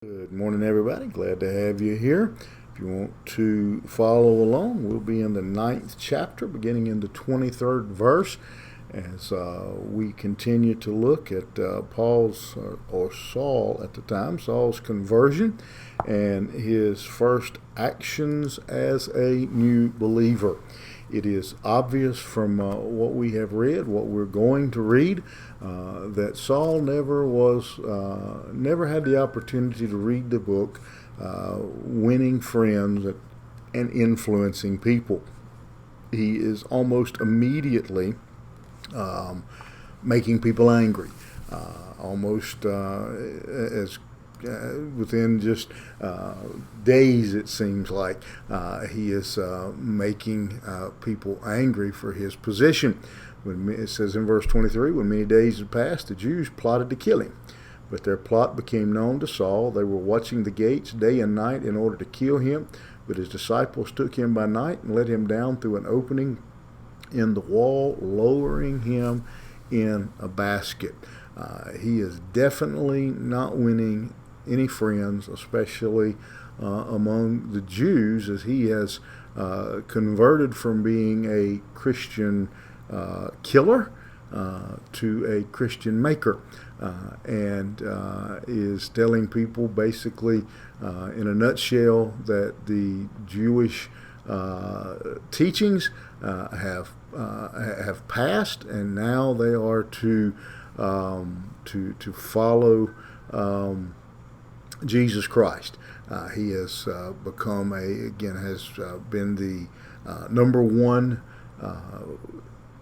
Good morning, everybody. Glad to have you here. If you want to follow along, we'll be in the ninth chapter, beginning in the 23rd verse, as we continue to look at Paul's, or Saul at the time, Saul's conversion and his first actions as a new believer. It is obvious from what we have read, what we're going to read, that Saul never had the opportunity to read the book, winning friends and influencing people. He is almost immediately making people angry, almost as within just days, it seems like he is making people angry for his position. It says in verse 23, when many days had passed, the Jews plotted to kill him. But their plot became known to Saul. They were watching the gates day and night in order to kill him. But his disciples took him by night and let him down through an opening in the wall, lowering him in a basket. He is definitely not winning any friends, especially among the Jews, as he has converted from being a Christian killer to a Christian maker, and is telling people basically in a nutshell that the Jewish teachings have passed, and now they are to follow Jesus Christ. He has become has been the number one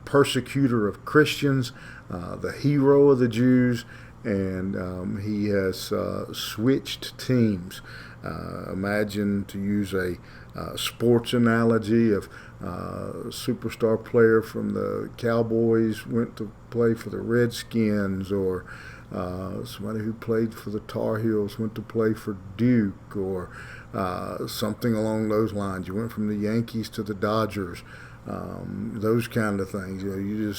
persecutor of Christians, the hero of the Jews, and he has switched teams. Imagine, to use a sports analogy, of superstar player from the Cowboys went to play for the Redskins, or somebody who played for the Tar Heels went to play for Duke, or something along those lines. You went from the Yankees to the Dodgers. Those kind of things. You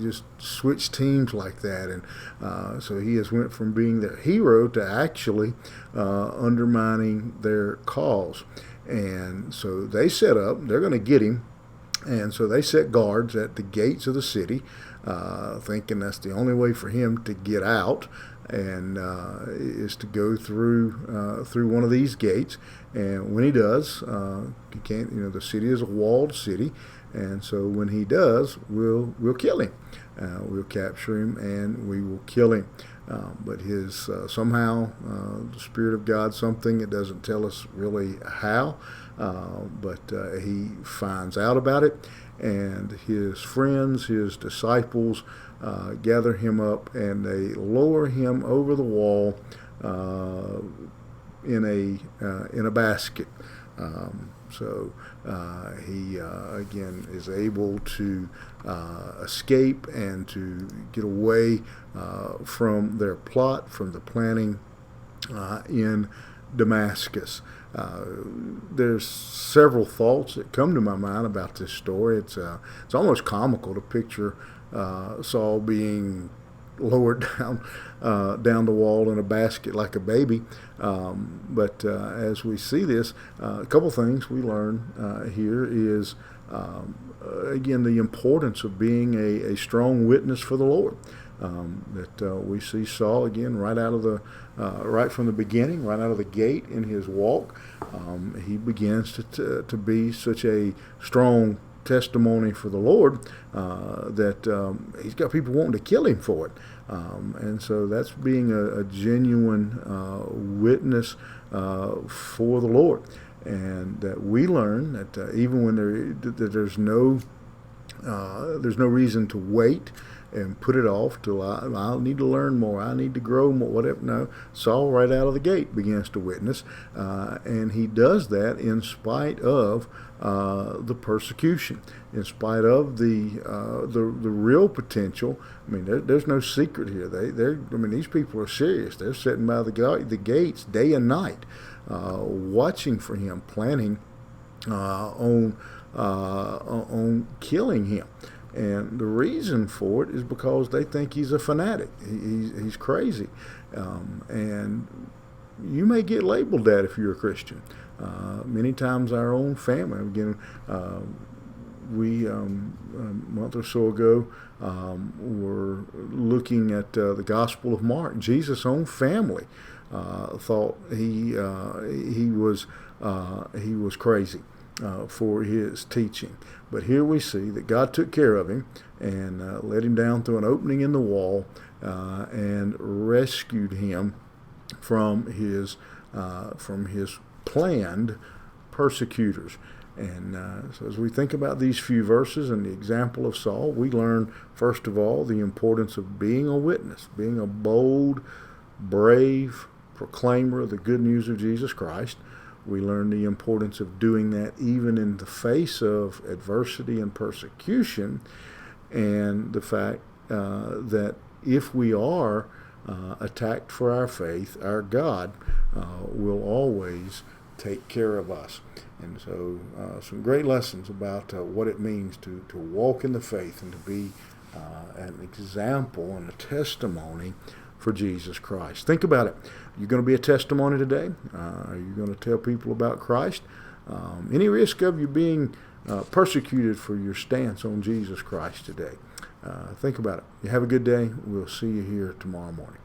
just switch teams like that, and so he has went from being their hero to actually undermining their cause. And so they set up. They're going to get him. And so they set guards at the gates of the city, thinking that's the only way for him to get out, and is to go through one of these gates. And when he does, he can't. The city is a walled city, and so when he does, we'll kill him. We'll capture him and we will kill him. But his somehow the Spirit of God, something, it doesn't tell us really how, but he finds out about it, and his friends, his disciples, gather him up, and they lower him over the wall in a basket. So he again is able to escape and to get away from their plot, from the planning in Damascus. There's several thoughts that come to my mind about this story. It's almost comical to picture Saul being lowered down the wall in a basket like a baby. But as we see this, a couple things we learn here is, again, the importance of being a strong witness for the Lord. That we see Saul again right from the beginning, right out of the gate in his walk. He begins to be such a strong testimony for the Lord that he's got people wanting to kill him for it. And so that's being a genuine witness for the Lord. And that we learn that even when there's no reason to wait and put it off till I need to learn more, I need to grow more, whatever. No, Saul right out of the gate begins to witness, and he does that in spite of the persecution, in spite of the real potential. I mean, there's no secret here. These people are serious. They're sitting by the gates day and night, watching for him, planning on killing him. And the reason for it is because they think he's a fanatic. He's crazy. And you may get labeled that if you're a Christian. Many times our own family, again, we a month or so ago were looking at the Gospel of Mark. Jesus' own family thought he was crazy for his teaching, but here we see that God took care of him and led him down through an opening in the wall and rescued him from his planned persecutors. And so as we think about these few verses and the example of Saul, we learn, first of all, the importance of being a witness, being a bold, brave proclaimer of the good news of Jesus Christ. We learn the importance of doing that even in the face of adversity and persecution, and the fact that if we are attacked for our faith, our God will always take care of us. And so some great lessons about what it means to walk in the faith and to be an example and a testimony for Jesus Christ. Think about it. You're going to be a testimony today. Are you going to tell people about Christ? Any risk of you being persecuted for your stance on Jesus Christ today? Think about it. You have a good day. We'll see you here tomorrow morning.